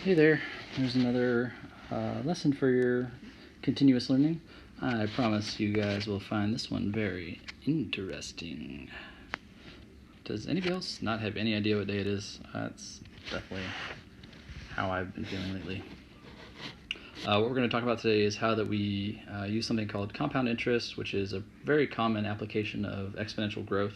Hey there, there's another lesson for your continuous learning. I promise you guys will find this one very interesting. Does anybody else not have any idea what day it is? That's definitely how I've been feeling lately. What we're going to talk about today is how that we use something called compound interest, which is a very common application of exponential growth.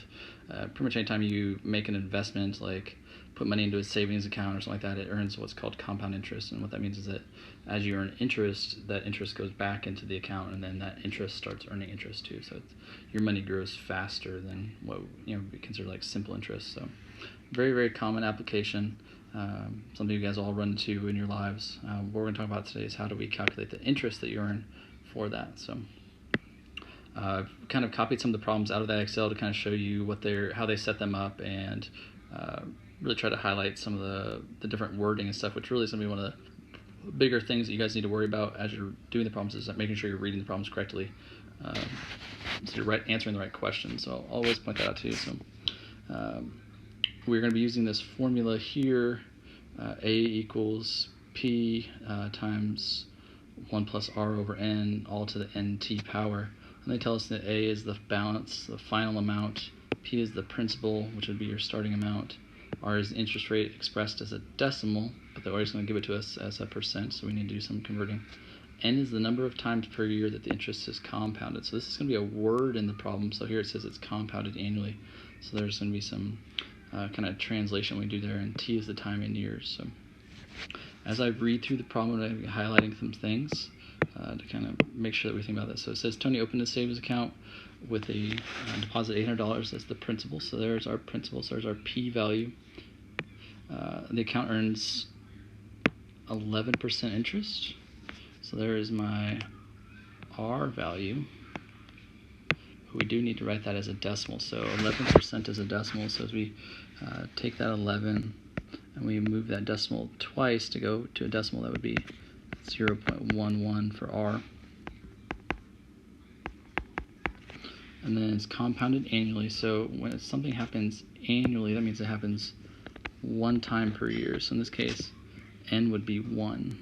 Pretty much anytime you make an investment, like put money into a savings account or something like that, it earns what's called compound interest. And what that means is that as you earn interest, that interest goes back into the account, and then that interest starts earning interest too. So your money grows faster than what we consider like simple interest. So very, very common application. Something you guys all run into in your lives. What we're going to talk about today is how do we calculate the interest that you earn for that. So I've kind of copied some of the problems out of that Excel to kind of show you how they set them up, and really try to highlight some of the different wording and stuff, which really is going to be one of the bigger things that you guys need to worry about as you're doing the problems, is making sure you're reading the problems correctly, so you're answering the right questions. So I'll always point that out too. So we're going to be using this formula here, A equals P times 1 plus R over N, all to the NT power. And they tell us that A is the balance, the final amount, P is the principal, which would be your starting amount, R is the interest rate expressed as a decimal, but they're always going to give it to us as a percent, so we need to do some converting. N is the number of times per year that the interest is compounded. So this is going to be a word in the problem. So here it says it's compounded annually. So there's going to be some kind of translation we do there, and T is the time in years. So as I read through the problem, I'm highlighting some things to kind of make sure that we think about this. So it says Tony opened a savings account with a deposit $800. That's the principal. So there's our principal. So there's our P value. The account earns 11% interest. So there is my R value. We do need to write that as a decimal. So 11% is a decimal. So as we take that 11 and we move that decimal twice to go to a decimal, that would be 0.11 for R. And then it's compounded annually. So when something happens annually, that means it happens one time per year. So in this case, N would be 1.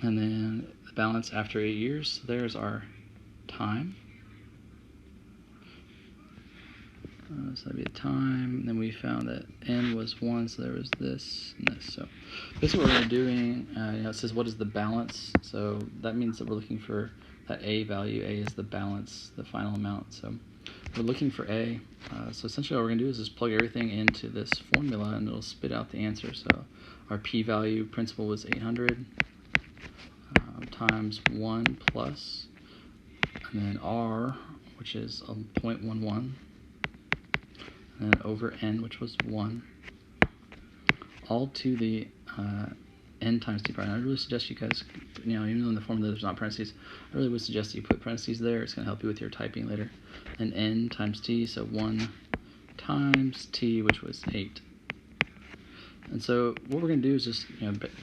And then the balance after 8 years, so there's our time. So that'd be a time. Then we found that N was 1, so there was this and this. So basically what we're doing, it says what is the balance. So that means that we're looking for that A value. A is the balance, the final amount. So we're looking for A. So essentially what we're going to do is just plug everything into this formula, and it'll spit out the answer. So our P value, principal, was 800 times 1 plus, and then R, which is 0.11, and then over N, which was 1, all to the N times T power. And I really suggest you guys, even though in the formula there's not parentheses, I really would suggest that you put parentheses there. It's going to help you with your typing later. And N times T, so 1 times T, which was 8. And so what we're going to do is just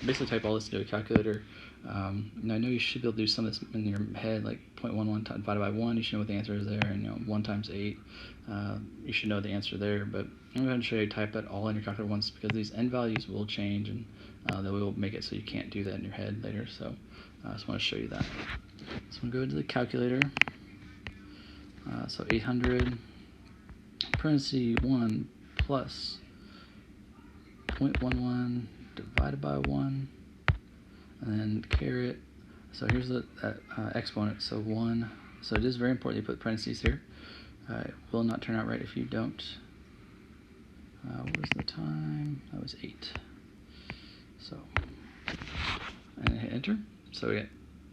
basically type all this into a calculator. I know you should be able to do some of this in your head, like 0.11 divided by 1. You should know what the answer is there, and 1 times 8. You should know the answer there. But I'm going to go ahead and show you type that all in your calculator once, because these N values will change, and they will make it so you can't do that in your head later. So I just want to show you that. So I'm going to go into the calculator. So 800 parentheses 1 plus 0.11 divided by 1, and then caret. So here's that exponent. So 1. So it is very important you put parentheses here. It will not turn out right if you don't. What was the time? That was 8. So, and hit enter. So we get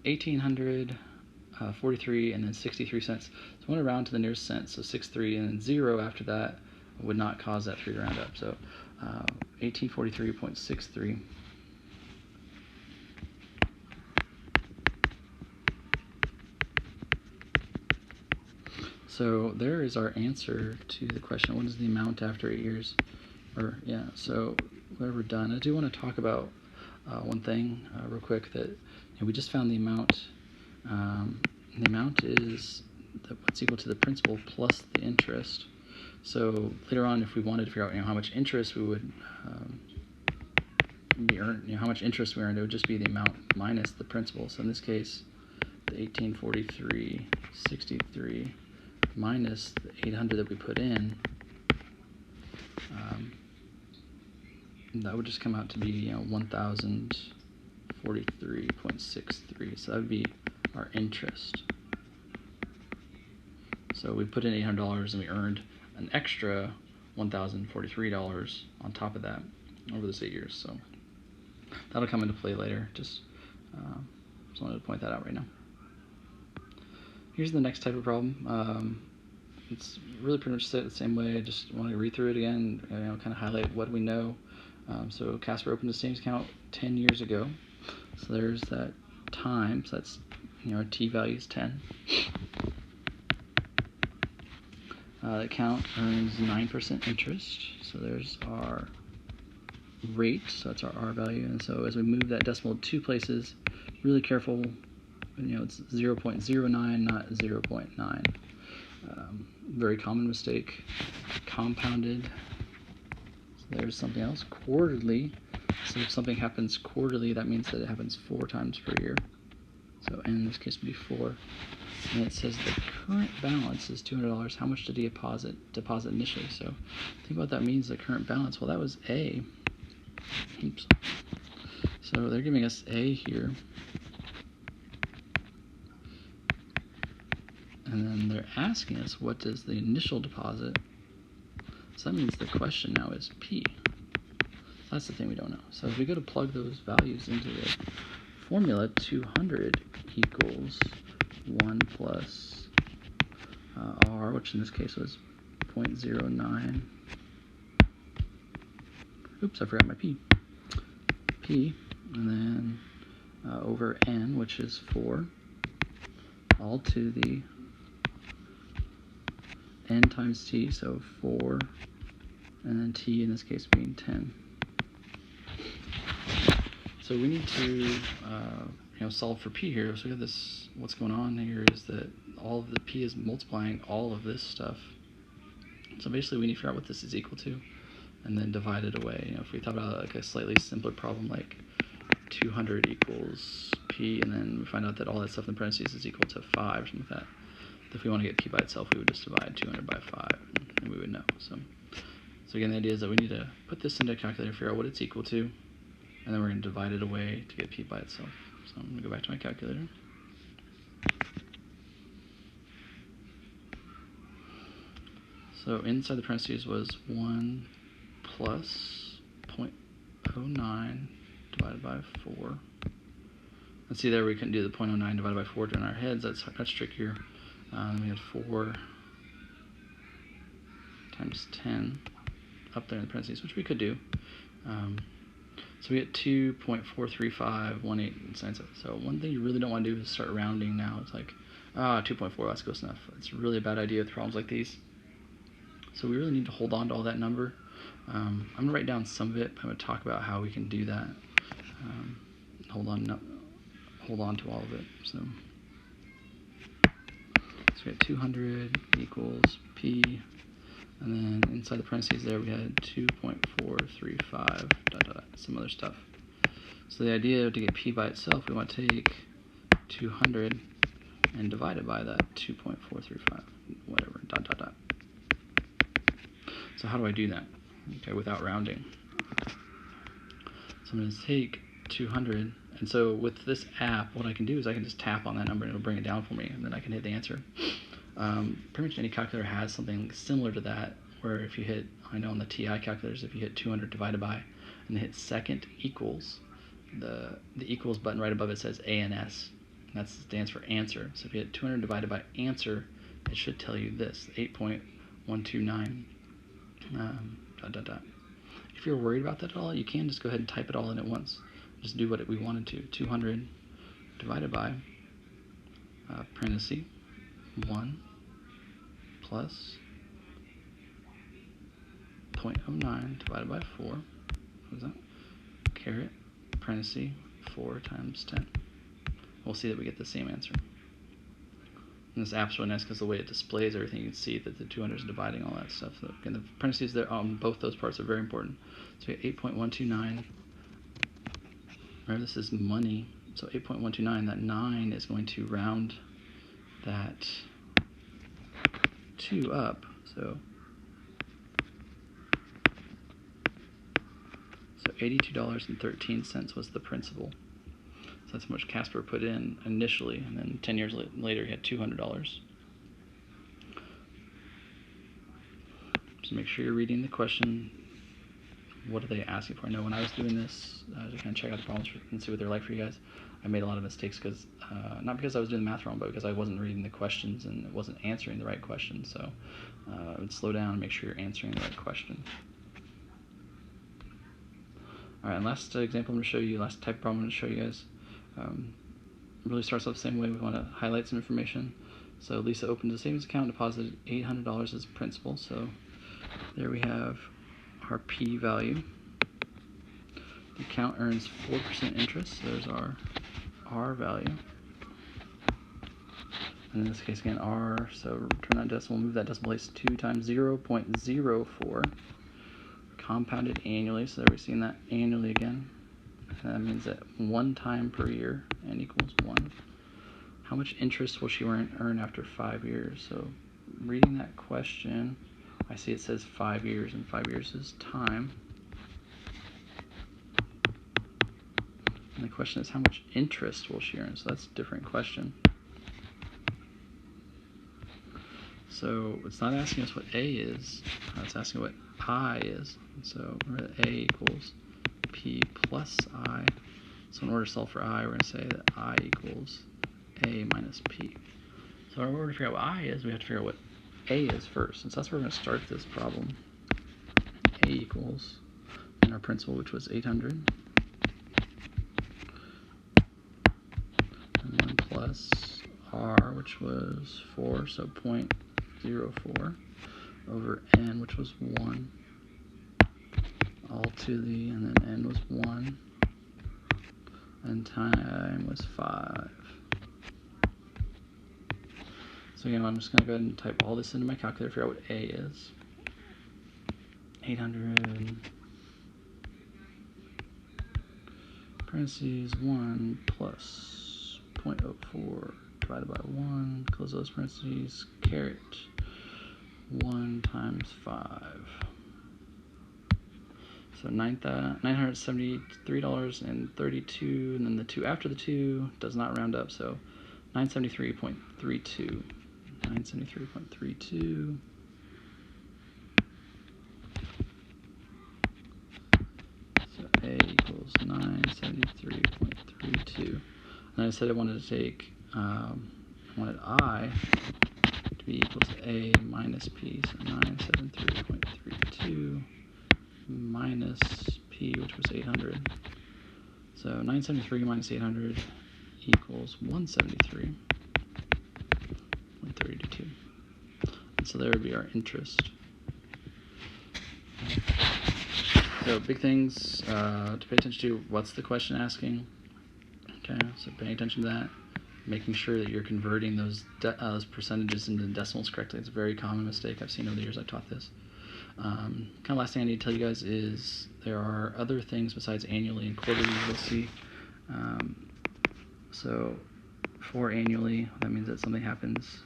1,843 and then 63 cents. So I want to round to the nearest cent. So 63 and then 0 after that would not cause that 3 to round up. So 1843.63. So there is our answer to the question, what is the amount after 8 years? So whatever done. I do want to talk about one thing real quick, that we just found the amount. The amount is what's equal to the principal plus the interest. So later on, if we wanted to figure out how much interest we would be earned, how much interest we earned. It would just be the amount minus the principal. So in this case, the 1843.63 minus the 800 that we put in, that would just come out to be 1,043.63. So that would be our interest. So we put in $800 and we earned an extra $1,043 on top of that over those 8 years. So that'll come into play later. Just wanted to point that out right now. Here's the next type of problem. It's really pretty much set the same way. I just want to read through it again, kind of highlight what we know. So Casper opened a savings account 10 years ago. So there's that time. So that's, our t value is 10. The account earns 9% interest. So there's our rate. So that's our R value. And so as we move that decimal 2 places, really careful. It's 0.09, not 0.9. Very common mistake. Compounded. So there's something else. Quarterly. So if something happens quarterly, that means that it happens 4 times per year. So n in this case would be 4. And it says the current balance is $200. How much did he deposit initially? So think about what that means, the current balance. Well, that was A. Oops. So they're giving us A here. And then they're asking us, what does the initial deposit? So that means the question now is P. So that's the thing we don't know. So if we go to plug those values into the formula, 200 equals 1 plus R, which in this case was 0.09. Oops, I forgot my P. P, and then over N, which is 4, all to the N times T, so 4, and then T in this case being 10. So we need to solve for P here. So we have this, what's going on here is that all of the P is multiplying all of this stuff. So basically we need to figure out what this is equal to and then divide it away. If we thought about like a slightly simpler problem like 200 equals P, and then we find out that all that stuff in parentheses is equal to 5 or something like that. If we want to get P by itself, we would just divide 200 by 5 and we would know. So again, the idea is that we need to put this into a calculator, figure out what it's equal to, and then we're going to divide it away to get P by itself. So I'm going to go back to my calculator. So inside the parentheses was 1 plus 0.09 divided by 4. Let's see there, we couldn't do the 0.09 divided by 4 in our heads. That's trickier. We had 4 times 10 up there in the parentheses, which we could do. So we get 2.43518. So one thing you really don't want to do is start rounding now. It's like, 2.4, that's close enough. It's really a bad idea with problems like these. So we really need to hold on to all that number. I'm going to write down some of it, but I'm going to talk about how we can do that. Hold on to all of it. So we had 200 equals P, and then inside the parentheses there we had 2.435, some other stuff. So the idea to get P by itself, we want to take 200 and divide it by that 2.435, whatever, So how do I do that? Okay, without rounding. So I'm going to take 200, and so with this app, what I can do is I can just tap on that number and it'll bring it down for me, and then I can hit the answer. Pretty much any calculator has something similar to that, where if you hit, I know on the TI calculators, if you hit 200 divided by, and hit second equals, the equals button right above it says ANS, and that stands for answer. So if you hit 200 divided by answer, it should tell you this, 8.129, If you're worried about that at all, you can just go ahead and type it all in at once. Just do what we wanted to. 200 divided by, parenthesis, 1 plus 0.09 divided by 4. What is that? Caret, parenthesis, 4 times 10. We'll see that we get the same answer. And this app's really nice because the way it displays everything, you can see that the 200 is dividing all that stuff. So again, the parentheses there on both those parts are very important. So we get 8.129 Remember, this is money, so 8.129, that 9 is going to round that 2 up, so $82.13 was the principal. So that's how much Casper put in initially, and then 10 years later he had $200. So make sure you're reading the question. What are they asking for? I know when I was doing this, to kind of check out the problems and see what they're like for you guys, I made a lot of mistakes because, not because I was doing the math wrong, but because I wasn't reading the questions and wasn't answering the right questions. So I would slow down and make sure you're answering the right question. All right, and last example I'm going to show you, last type of problem I'm going to show you guys, really starts off the same way. We want to highlight some information. So Lisa opened a savings account, deposited $800 as principal. So there we have our P value. The account earns 4% interest, so there's our R value. And in this case, again, R, so turn that decimal, move that decimal place 2 times 0.04, compounded annually, so there we're seeing that annually again. And that means that 1 time per year, n equals 1. How much interest will she earn after 5 years? So reading that question, I see it says 5 years, and 5 years is time. And the question is, how much interest will she earn? So that's a different question. So it's not asking us what A is, it's asking what I is. So A equals P plus I. So in order to solve for I, we're going to say that I equals A minus P. So in order to figure out what I is, we have to figure out what A is first. And so that's where we're going to start this problem. A equals, and our principal, which was 800, and 1 plus R, which was 4, so 0.04, over N, which was 1, all to the, and then N was 1, and time was 5. So again, I'm just going to go ahead and type all this into my calculator, figure out what A is. 800, parentheses 1 plus 0.04 divided by 1, close those parentheses, caret 1 times 5. So $973.32, and then the 2 after the 2 does not round up, so 973.32. 973.32. So A equals 973.32. And I said I wanted to take, I wanted I to be equal to A minus P, so 973.32 minus P, which was 800. So 973 minus 800 equals 173.32. And so there would be our interest. So big things to pay attention to. What's the question asking? Okay, so paying attention to that. Making sure that you're converting those percentages into decimals correctly. It's a very common mistake I've seen over the years I've taught this. Kind of last thing I need to tell you guys is there are other things besides annually and quarterly you'll see. So for annually, that means that something happens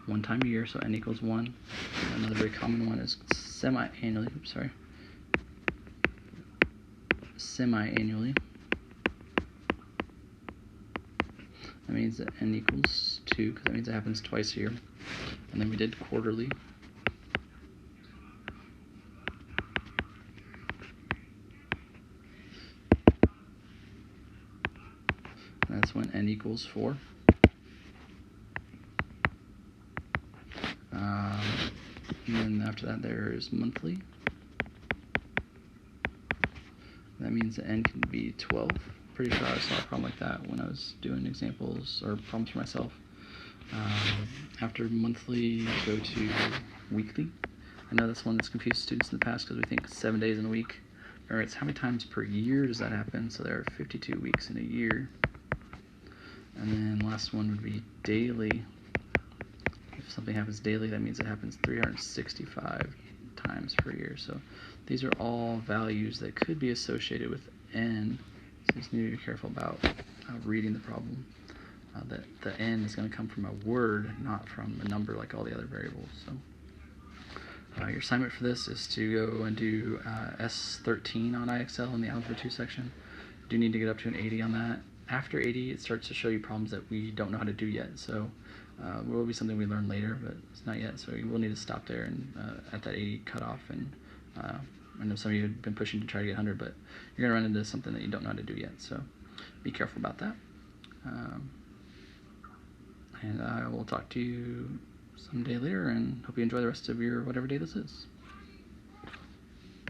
1 time a year, so n equals 1. Another very common one is semi-annually. Semi-annually. That means that n equals 2, because that means it happens twice a year. And then we did quarterly. That's when n equals 4. And then after that there is monthly. That means that n can be 12. Pretty sure I saw a problem like that when I was doing examples or problems for myself. After monthly, go to weekly. I know that's one that's confused students in the past because we think 7 days in a week. Or it's how many times per year does that happen? So there are 52 weeks in a year. And then last one would be daily. If something happens daily, that means it happens 365 times per year. So these are all values that could be associated with n So you just need to be careful about reading the problem. That the n is going to come from a word, not from a number like all the other variables. So your assignment for this is to go and do S13 on IXL in the Algebra 2 section. You do need to get up to an 80 on that. After 80, it starts to show you problems that we don't know how to do yet. So it will be something we learn later, but it's not yet. So you will need to stop there and at that 80 cutoff. And I know some of you have been pushing to try to get 100, but you're going to run into something that you don't know how to do yet. So be careful about that. And I will talk to you someday later, and hope you enjoy the rest of your whatever day this is.